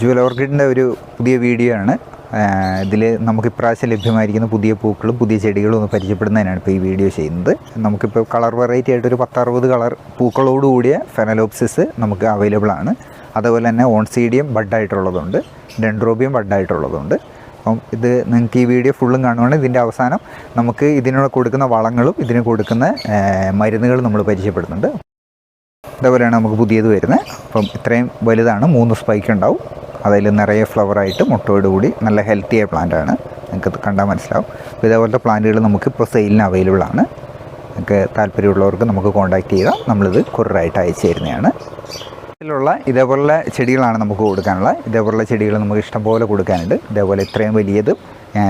ഉജ്വല ഓർക്കിഡിൻ്റെ ഒരു പുതിയ വീഡിയോ ആണ്. ഇതിൽ നമുക്ക് ഇപ്രാവശ്യം ലഭ്യമായിരിക്കുന്ന പുതിയ പൂക്കളും പുതിയ ചെടികളും ഒന്ന് പരിചയപ്പെടുന്നതിനാണ് ഇപ്പോൾ ഈ വീഡിയോ ചെയ്യുന്നത്. നമുക്കിപ്പോൾ കളർ വെറൈറ്റി ആയിട്ട് ഒരു 10-60 കളർ പൂക്കളോടുകൂടിയ ഫെനലോപ്സിസ് നമുക്ക് അവൈലബിൾ ആണ്. അതുപോലെ തന്നെ ഓൺസീഡിയം ബഡായിട്ടുള്ളതുണ്ട്, ഡെൻഡ്രോബിയം ബഡായിട്ടുള്ളതുണ്ട്. അപ്പം ഇത് നിങ്ങൾക്ക് ഈ വീഡിയോ ഫുള്ളും കാണുവാണെങ്കിൽ ഇതിൻ്റെ അവസാനം നമുക്ക് ഇതിനുള്ള കൊടുക്കുന്ന വളങ്ങളും ഇതിന് കൊടുക്കുന്ന മരുന്നുകളും നമ്മൾ പരിചയപ്പെടുന്നുണ്ട്. അതേപോലെയാണ് നമുക്ക് പുതിയത് വരുന്നത്. അപ്പം ഇത്രയും വലുതാണ്, 3 സ്പൈക്ക് ഉണ്ടാവും. അതിൽ നിറയെ ഫ്ലവറായിട്ട് മുട്ടയോടുകൂടി നല്ല ഹെൽത്തിയായ പ്ലാന്റാണ്, നിങ്ങൾക്ക് കണ്ടാൽ മനസ്സിലാവും. അപ്പോൾ ഇതേപോലത്തെ പ്ലാന്റുകൾ നമുക്കിപ്പോൾ സെയിലിന് അവൈലബിൾ ആണ്. നിങ്ങൾക്ക് താല്പര്യമുള്ളവർക്ക് നമുക്ക് കോൺടാക്റ്റ് ചെയ്യുക, നമ്മളിത് കൊറിയറായിട്ട് അയച്ചു തരുന്നതാണ്. ഇതിലുള്ള ഇതേപോലുള്ള ചെടികളാണ് നമുക്ക് കൊടുക്കാനുള്ളത്. ഇതേപോലുള്ള ചെടികൾ നമുക്ക് ഇഷ്ടംപോലെ കൊടുക്കാനുണ്ട്. ഇതേപോലെ ഇത്രയും വലിയതും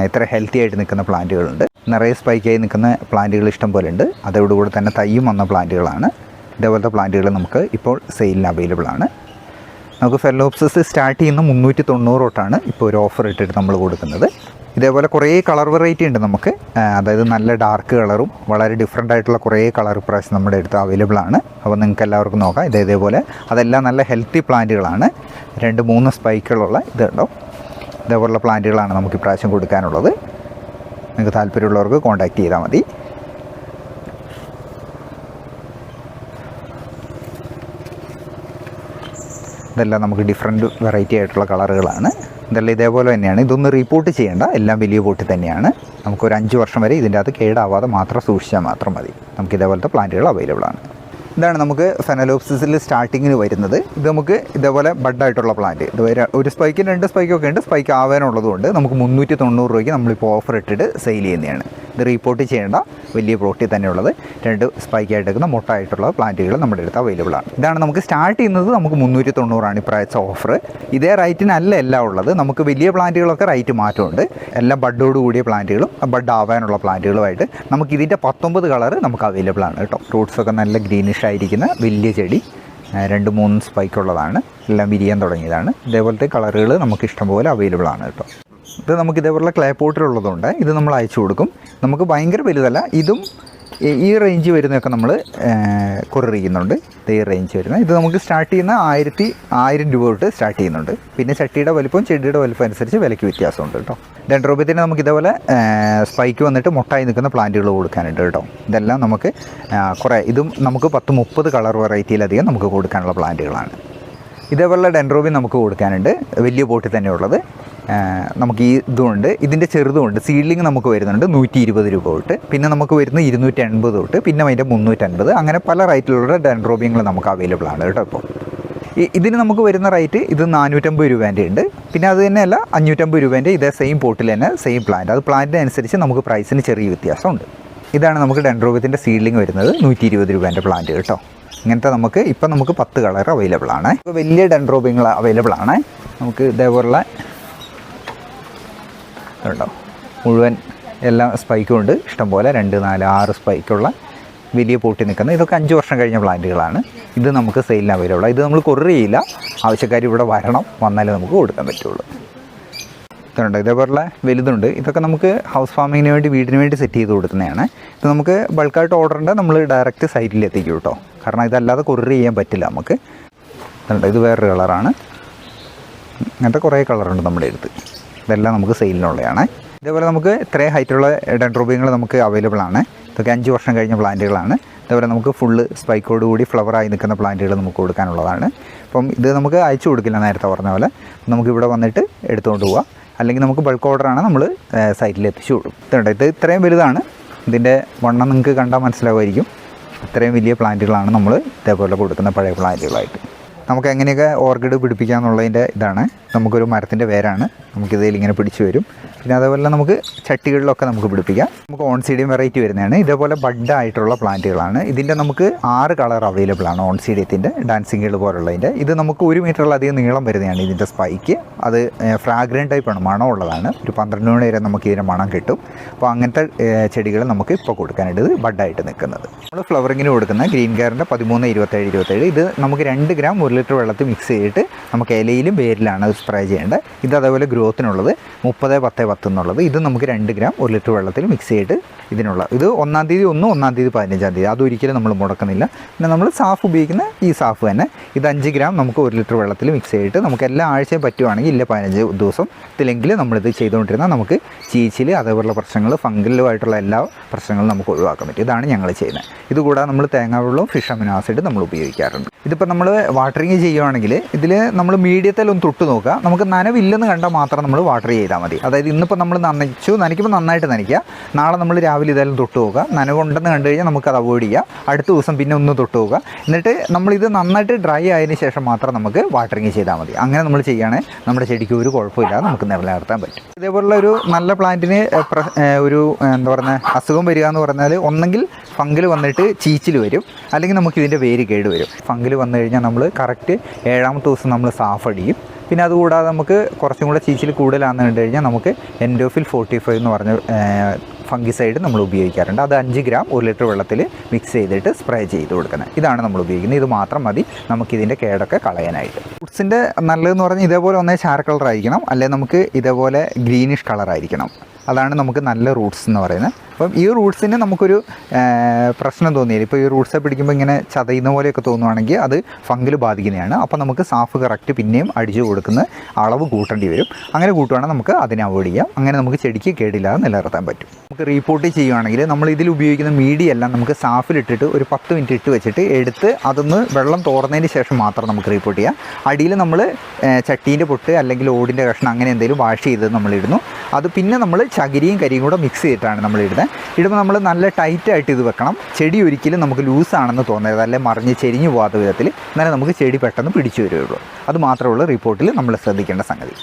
ഇത്ര ഹെൽത്തി ആയിട്ട് നിൽക്കുന്ന പ്ലാന്റുകളുണ്ട്. നിറയെ സ്പൈക്കായി നിൽക്കുന്ന പ്ലാന്റുകൾ ഇഷ്ടംപോലെ ഉണ്ട്. അതോടുകൂടി തന്നെ തയ്യും വന്ന പ്ലാന്റുകളാണ്. ഇതേപോലത്തെ പ്ലാന്റുകൾ നമുക്ക് ഇപ്പോൾ സെയിലിന് അവൈലബിൾ ആണ്. നമുക്ക് ഫെനലോപ്സിസ് സ്റ്റാർട്ട് ചെയ്യുന്ന 390 തൊട്ടാണ് ഇപ്പോൾ ഒരു ഓഫർ ഇട്ടിട്ട് നമ്മൾ കൊടുക്കുന്നത്. ഇതേപോലെ കുറേ കളർ വെറൈറ്റി ഉണ്ട് നമുക്ക്. അതായത് നല്ല ഡാർക്ക് കളറും വളരെ ഡിഫറെൻ്റ് ആയിട്ടുള്ള കുറേ കളർ പ്രാവശ്യം നമ്മുടെ അടുത്ത് അവൈലബിൾ ആണ്. അപ്പോൾ നിങ്ങൾക്ക് എല്ലാവർക്കും നോക്കാം. ഇതേപോലെ അതെല്ലാം നല്ല ഹെൽത്തി പ്ലാന്റുകളാണ്. 2-3 സ്പൈക്കുകളുള്ള ഇതുണ്ടോ, ഇതേപോലുള്ള പ്ലാന്റുകളാണ് നമുക്ക് ഇപ്രാവശ്യം കൊടുക്കാനുള്ളത്. നിങ്ങൾക്ക് താല്പര്യമുള്ളവർക്ക് കോൺടാക്റ്റ് ചെയ്താൽ മതി. ഇതെല്ലാം നമുക്ക് ഡിഫറെൻറ്റ് വെറൈറ്റി ആയിട്ടുള്ള കളറുകളാണ്. ഇതെല്ലാം ഇതേപോലെ തന്നെയാണ്. ഇതൊന്നും റീപോർട്ട് ചെയ്യേണ്ട, എല്ലാം വലിയ പോട്ട് തന്നെയാണ്. നമുക്കൊരു 5 വർഷം വരെ ഇതിൻ്റെ അകത്ത് കേടാവാതെ മാത്രം സൂക്ഷിച്ചാൽ മാത്രം മതി. നമുക്ക് ഇതേപോലത്തെ പ്ലാന്റുകൾ അവൈലബിൾ ആണ്. ഇതാണ് നമുക്ക് ഫെനലോപ്സിസിൽ സ്റ്റാർട്ടിങ്ങിന് വരുന്നത്. ഇത് നമുക്ക് ഇതേപോലെ ബഡായിട്ടുള്ള പ്ലാന്റ്. ഇത് ഒരു സ്പൈക്കും 2 സ്പൈക്കൊക്കെ ഉണ്ട്. സ്പൈക്ക് ആവാനുള്ളതുകൊണ്ട് നമുക്ക് 390 രൂപയ്ക്ക് നമ്മളിപ്പോൾ ഓഫർ ഇട്ടിട്ട് സെയിൽ ചെയ്യുന്നതാണ്. ഇത് റീപോർട്ട് ചെയ്യേണ്ട, വലിയ പ്ലോട്ടിൽ തന്നെയുള്ളത് 2 സ്പൈക്കായിട്ട് എടുക്കുന്ന മൊട്ടായിട്ടുള്ള പ്ലാന്റുകൾ നമ്മുടെ അടുത്ത് അവൈലബിൾ ആണ്. ഇതാണ് നമുക്ക് സ്റ്റാർട്ട് ചെയ്യുന്നത്. നമുക്ക് 390 ഇപ്രാവശ്യത്തെ ഓഫർ. ഇതേ റൈറ്റിനല്ല എല്ലാം ഉള്ളത്. നമുക്ക് വലിയ പ്ലാന്റുകളൊക്കെ റൈറ്റ് മാറ്റമുണ്ട്. എല്ലാം ബഡോട് കൂടിയ പ്ലാന്റുകളും ബഡ് ആവാനുള്ള പ്ലാന്റുകളുമായിട്ട് നമുക്ക് ഇതിൻ്റെ 19 കളർ നമുക്ക് അവൈലബിൾ ആണ് കേട്ടോ. ഫ്രൂട്ട്സൊക്കെ നല്ല ഗ്രീനിഷ് ആയിരിക്കുന്ന വലിയ ചെടി, 2-3 സ്പൈക്കുള്ളതാണ്. എല്ലാം വിരിയാൻ തുടങ്ങിയതാണ്. ഇതേപോലത്തെ കളറുകൾ നമുക്ക് ഇഷ്ടംപോലെ അവൈലബിൾ ആണ് കേട്ടോ. ഇത് നമുക്ക് ഇതേപോലുള്ള ക്ലേ പോട്ടിലുള്ളതുകൊണ്ട് ഇത് നമ്മൾ അയച്ചു കൊടുക്കും. നമുക്ക് ഭയങ്കര വലുതല്ല, ഇതും ഈ റേഞ്ച് വരുന്നതൊക്കെ നമ്മൾ കൊറിയർ ചെയ്യുന്നുണ്ട്. ഈ റേഞ്ച് വരുന്നത് ഇത് നമുക്ക് സ്റ്റാർട്ട് ചെയ്യുന്ന 1000 രൂപ തൊട്ട് സ്റ്റാർട്ട് ചെയ്യുന്നുണ്ട്. പിന്നെ ചട്ടിയുടെ വലിപ്പം ചെടിയുടെ വലിപ്പം അനുസരിച്ച് വിലയ്ക്ക് വ്യത്യാസമുണ്ട് കേട്ടോ. ഡെൻഡ്രോബിയത്തിന് നമുക്ക് ഇതേപോലെ സ്പൈക്ക് വന്നിട്ട് മുട്ടായി നിൽക്കുന്ന പ്ലാന്റുകൾ കൊടുക്കാനുണ്ട് കേട്ടോ. ഇതെല്ലാം നമുക്ക് കുറേ, ഇതും നമുക്ക് 10-30 കളർ വെറൈറ്റിയിലധികം നമുക്ക് കൊടുക്കാനുള്ള പ്ലാന്റുകളാണ്. ഇതേപോലുള്ള ഡെൻഡ്രോബിയം നമുക്ക് കൊടുക്കാനുണ്ട്, വലിയ പോട്ടിൽ തന്നെയുള്ളത്. നമുക്ക് ഈ ഇതുമുണ്ട്, ഇതിൻ്റെ ചെറുതുമുണ്ട്. സീഡ്ലിങ് നമുക്ക് വരുന്നുണ്ട് 120 രൂപ തൊട്ട്. പിന്നെ നമുക്ക് വരുന്ന 280 തൊട്ട്, പിന്നെ അതിൻ്റെ 350. അങ്ങനെ പല റേറ്റിലുള്ള ഡെൻഡ്രോബിയങ്ങൾ നമുക്ക് അവൈലബിൾ ആണ് കേട്ടോ. ഇപ്പോൾ ഇതിന് നമുക്ക് വരുന്ന റേറ്റ് ഇത് 450 രൂപേൻ്റെ ഉണ്ട്. പിന്നെ അത് തന്നെയല്ല 550 രൂപേൻ്റെ ഇതേ സെയിം പോട്ടിൽ തന്നെ സെയിം പ്ലാന്റ്. അത് പ്ലാന്റിനനുസരിച്ച് നമുക്ക് പ്രൈസിന് ചെറിയ വ്യത്യാസമുണ്ട്. ഇതാണ് നമുക്ക് ഡെൻഡ്രോബിയത്തിൻ്റെ സീഡ്ലിങ് വരുന്നത് 120 രൂപേൻ്റെ പ്ലാന്റ് കേട്ടോ. ഇങ്ങനത്തെ നമുക്ക് ഇപ്പം നമുക്ക് 10 കളർ അവൈലബിൾ ആണ്. ഇപ്പോൾ വലിയ ഡെൻഡ്രോബിയങ്ങൾ അവൈലബിൾ ആണ്. നമുക്ക് ഇതേപോലുള്ള ഉണ്ടോ, മുഴുവൻ എല്ലാ സ്പൈക്കും ഉണ്ട് ഇഷ്ടംപോലെ. 2, 4, 6 സ്പൈക്കുള്ള വലിയ പൂട്ടി നിൽക്കുന്ന ഇതൊക്കെ 5 വർഷം കഴിഞ്ഞ പ്ലാന്റുകളാണ്. ഇത് നമുക്ക് സെയിലിന് അവൈലബിൾ. ഇത് നമ്മൾ കൊറിയർ ചെയ്യില്ല, ആവശ്യക്കാർ ഇവിടെ വന്നാലേ നമുക്ക് കൊടുക്കാൻ പറ്റുള്ളൂ. ഇതുണ്ട്, ഇതേപോലുള്ള വലുതുണ്ട്. ഇതൊക്കെ നമുക്ക് ഹൗസ് ഫാമിങ്ങിന് വേണ്ടി, വീടിന് വേണ്ടി സെറ്റ് ചെയ്ത് കൊടുക്കുന്നതാണ്. ഇത് നമുക്ക് ബൾക്കായിട്ട് ഓർഡർ ഉണ്ട്, നമ്മൾ ഡയറക്റ്റ് സൈറ്റിൽ എത്തിക്കും കേട്ടോ. കാരണം ഇതല്ലാതെ കൊറിയർ ചെയ്യാൻ പറ്റില്ല നമുക്ക്. ഇതുണ്ട്, ഇത് വേറൊരു കളറാണ്. അങ്ങനത്തെ കുറേ കളറുണ്ട് നമ്മുടെ അടുത്ത്. ഇതെല്ലാം നമുക്ക് സെയിലിനുള്ളതാണ്. ഇതേപോലെ നമുക്ക് ഇത്രയും ഹൈറ്റുള്ള ഡെൻഡ്രോബിയങ്ങൾ നമുക്ക് അവൈലബിൾ ആണ്. ഇതൊക്കെ 5 വർഷം കഴിഞ്ഞ പ്ലാന്റുകളാണ്. ഇതേപോലെ നമുക്ക് ഫുള്ള് സ്പൈക്കോട് കൂടി ഫ്ലവറായി നിൽക്കുന്ന പ്ലാന്റുകൾ നമുക്ക് കൊടുക്കാനുള്ളതാണ്. അപ്പം ഇത് നമുക്ക് അയച്ചു കൊടുക്കില്ല, നേരത്തെ പറഞ്ഞ പോലെ. നമുക്ക് ഇവിടെ വന്നിട്ട് എടുത്തുകൊണ്ട് പോവാം. അല്ലെങ്കിൽ നമുക്ക് ബൾക്ക് ഓർഡറാണ്, നമ്മൾ സൈറ്റിൽ എത്തിച്ചു കൊടുക്കും. ഇത് ഇത്രയും വലുതാണ്. ഇതിൻ്റെ വണ്ണം നിങ്ങൾക്ക് കണ്ടാൽ മനസ്സിലാവുമായിരിക്കും. ഇത്രയും വലിയ പ്ലാന്റുകളാണ് നമ്മൾ ഇതേപോലെ കൊടുക്കുന്ന പഴയ പ്ലാന്റുകളായിട്ട്. നമുക്ക് എങ്ങനെയൊക്കെ ഓർക്കിഡ് പിടിപ്പിക്കാമെന്നുള്ളതിൻ്റെ ഇതാണ്. നമുക്കൊരു മരത്തിൻ്റെ വേരാണ്, നമുക്കിതിൽ ഇങ്ങനെ പിടിച്ചു വരും. പിന്നെ അതേപോലെ നമുക്ക് ചട്ടികളിലൊക്കെ നമുക്ക് പിടിപ്പിക്കാം. നമുക്ക് ഓൺസീഡിയം വെറൈറ്റി വരുന്നതാണ്. ഇതേപോലെ ബഡായിട്ടുള്ള പ്ലാന്റുകളാണ്. ഇതിൻ്റെ നമുക്ക് 6 കളർ അവൈലബിൾ ആണ്. ഓൺസീഡിയത്തിൻ്റെ ഡാൻസിങ് ഗേൾ പോലുള്ളതിൻ്റെ ഇത് നമുക്ക് 1 മീറ്ററിലധികം നീളം വരുന്നതാണ് ഇതിൻ്റെ സ്പൈക്ക്. അത് ഫ്രാഗ്രൻ്റ് ടൈപ്പാണ്, മണമുള്ളതാണ്. ഒരു 12 മണി വരെ നമുക്ക് ഇതിൻ്റെ മണം കിട്ടും. അപ്പോൾ അങ്ങനത്തെ ചെടികൾ നമുക്ക് ഇപ്പോൾ കൊടുക്കാനായിട്ട് ഇത് ബഡായിട്ട് നിൽക്കുന്നത്. നമ്മൾ ഫ്ലവറിങ്ങിന് കൊടുക്കുന്ന ഗ്രീൻ കെയറിൻ്റെ 13, 27, 27 ഇത് നമുക്ക് 2 ഗ്രാം 1 ലിറ്റർ വെള്ളത്തിൽ മിക്സ് ചെയ്തിട്ട് നമുക്ക് ഇലയിലും വേരിലാണ് അത് സ്പ്രേ ചെയ്യേണ്ടത്. ഇത് അതേപോലെ ഗ്രോത്തിനുള്ളത് 30, 10, 10 എന്നുള്ളത്. ഇത് നമുക്ക് 2 ഗ്രാം 1 ലിറ്റർ വെള്ളത്തിൽ മിക്സ് ചെയ്തിട്ട് ഇതിനുള്ള ഇത് 1-ാം തീയതി 1, 1-ാം തീയതി 15-ാം തീയതി അതൊരിക്കലും നമ്മൾ മുടക്കുന്നില്ല. പിന്നെ നമ്മൾ സാഫ് ഉപയോഗിക്കുന്ന ഈ സാഫ് തന്നെ ഇത് 5 ഗ്രാം നമുക്ക് 1 ലിറ്റർ വെള്ളത്തിൽ മിക്സ് ചെയ്തിട്ട് നമുക്ക് എല്ലാ ആഴ്ചയും പറ്റുവാണെങ്കിൽ ഇല്ല 15 ദിവസം ഇതിലെങ്കിൽ നമ്മളിത് ചെയ്തുകൊണ്ടിരുന്നാൽ നമുക്ക് ചീച്ചിൽ അതേപോലുള്ള പ്രശ്നങ്ങൾ ഫംഗലുമായിട്ടുള്ള എല്ലാ പ്രശ്നങ്ങളും നമുക്ക് ഒഴിവാക്കാൻ പറ്റും. ഇതാണ് ഞങ്ങൾ ചെയ്യുന്നത്. ഇതുകൂടാതെ നമ്മൾ തേങ്ങാവെള്ളവും ഫിഷ് അമിനോ ആസിഡ് നമ്മൾ ഉപയോഗിക്കാറുണ്ട്. ഇതിപ്പോൾ നമ്മൾ വാട്ടറിങ് ചെയ്യുവാണെങ്കിൽ ഇതിൽ നമ്മൾ മീഡിയത്തിൽ ഒന്ന് തൊട്ട് നോക്കുക. നമുക്ക് നനവില്ലെന്ന് കണ്ടാൽ മാത്രം നമ്മൾ വാട്ടർ ചെയ്താൽ മതി. അതായത് ഇന്നിപ്പോൾ നമ്മൾ നനയ്ക്കുമ്പോൾ നന്നായിട്ട് നനയ്ക്കുക. നാളെ നമ്മൾ രാവിലെ ഇതെല്ലാം തൊട്ട് നോക്കുക. നനവുണ്ടെന്ന് കണ്ടു കഴിഞ്ഞാൽ നമുക്കത് അവോയ്ഡ് ചെയ്യാം. അടുത്ത ദിവസം പിന്നെ ഒന്ന് തൊട്ട് നോക്കുക. എന്നിട്ട് നമ്മളിത് നന്നായിട്ട് ഡ്രൈ ആയതിനു ശേഷം മാത്രം നമുക്ക് വാട്ടറിങ് ചെയ്താൽ മതി. അങ്ങനെ നമ്മൾ ചെയ്യുകയാണെങ്കിൽ നമ്മുടെ ചെടിക്ക് ഒരു കുഴപ്പമില്ലാതെ നമുക്ക് നിലനിർത്താൻ പറ്റും. ഇതേപോലുള്ള ഒരു നല്ല പ്ലാന്റിന് ഒരു എന്താ പറയുക അസുഖം വരിക എന്ന് പറഞ്ഞാൽ ഒന്നെങ്കിൽ ഫംഗൽ വന്നിട്ട് ചീച്ചിൽ വരും, അല്ലെങ്കിൽ നമുക്ക് ഇതിൻ്റെ വേര് കേട് വരും. ഫംഗൽ വന്നു കഴിഞ്ഞാൽ നമ്മൾ കറക്റ്റ് 7-ാമത്തെ ദിവസം നമ്മൾ സാഫ് അടിക്കും. പിന്നെ അതുകൂടാതെ നമുക്ക് കുറച്ചും കൂടെ ചീച്ചിൽ കൂടുതലാണെന്ന് കണ്ടു കഴിഞ്ഞാൽ നമുക്ക് എൻഡോഫിൽ 45 എന്ന് പറഞ്ഞ ഫംഗിസൈഡ് നമ്മൾ ഉപയോഗിക്കാറുണ്ട്. അത് 5 ഗ്രാം 1 ലിറ്റർ വെള്ളത്തിൽ മിക്സ് ചെയ്തിട്ട് സ്പ്രേ ചെയ്ത് കൊടുക്കുന്നത്. ഇതാണ് നമ്മൾ ഉപയോഗിക്കുന്നത്. ഇത് മാത്രം മതി നമുക്കിതിൻ്റെ കേടൊക്കെ കളയാനായിട്ട്. ഫ്രൂട്ട്സിൻ്റെ നല്ലതെന്ന് പറഞ്ഞാൽ ഇതേപോലെ ഒന്നേ ചാര കളർ ആയിരിക്കണം, അല്ലെങ്കിൽ നമുക്ക് ഇതേപോലെ ഗ്രീനിഷ് കളറായിരിക്കണം. അതാണ് നമുക്ക് നല്ല റൂട്ട്സ് എന്ന് പറയുന്നത്. അപ്പം ഈ റൂട്ട്സിന് നമുക്കൊരു പ്രശ്നം തോന്നിയില്ല. ഇപ്പോൾ ഈ റൂട്ട്സെ പിടിക്കുമ്പോൾ ഇങ്ങനെ ചതയുന്ന പോലെയൊക്കെ തോന്നുവാണെങ്കിൽ അത് ഫംഗൽ ബാധിക്കുന്നതാണ്. അപ്പോൾ നമുക്ക് സാഫ് കറക്റ്റ് പിന്നെയും അടിച്ചു കൊടുക്കുന്ന അളവ് കൂട്ടേണ്ടി വരും. അങ്ങനെ കൂട്ടുവാണെങ്കിൽ നമുക്ക് അതിനെ അവോയ്ഡ് ചെയ്യാം. അങ്ങനെ നമുക്ക് ചെടിക്ക് കേടില്ലാതെ നിലനിർത്താൻ പറ്റും. നമുക്ക് റീപോർട്ട് ചെയ്യുവാണെങ്കിൽ നമ്മൾ ഇതിൽ ഉപയോഗിക്കുന്ന മീഡിയ എല്ലാം നമുക്ക് സാഫിലിട്ടിട്ട് ഒരു 10 മിനിറ്റ് ഇട്ട് വെച്ചിട്ട് എടുത്ത് അതൊന്ന് വെള്ളം തോർന്നതിന് ശേഷം മാത്രം നമുക്ക് റീപോർട്ട് ചെയ്യാം. അടിയിൽ നമ്മൾ ചട്ടീൻ്റെ പൊട്ട് അല്ലെങ്കിൽ ഓടിൻ്റെ കഷ്ണം അങ്ങനെ എന്തെങ്കിലും വാഷ് ചെയ്ത് നമ്മളിടുന്നു. അത് പിന്നെ നമ്മൾ ചകിരിയും കരിയും കൂടെ മിക്സ് ചെയ്തിട്ടാണ് നമ്മൾ ഇടുമ്പോൾ നമ്മൾ നല്ല ടൈറ്റായിട്ട് ഇത് വെക്കണം. ചെടി ഒരിക്കലും നമുക്ക് ലൂസാണെന്ന് തോന്നരുത്, അല്ലെങ്കിൽ മറിഞ്ഞ് ചെരിഞ്ഞു പോകാത്ത വിധത്തിൽ. എന്നാലും നമുക്ക് ചെടി പെട്ടെന്ന് പിടിച്ചു വരുള്ളൂ. അത് മാത്രമേ ഉള്ളൂ റിപ്പോർട്ടിൽ നമ്മൾ ശ്രദ്ധിക്കേണ്ട സംഗതി.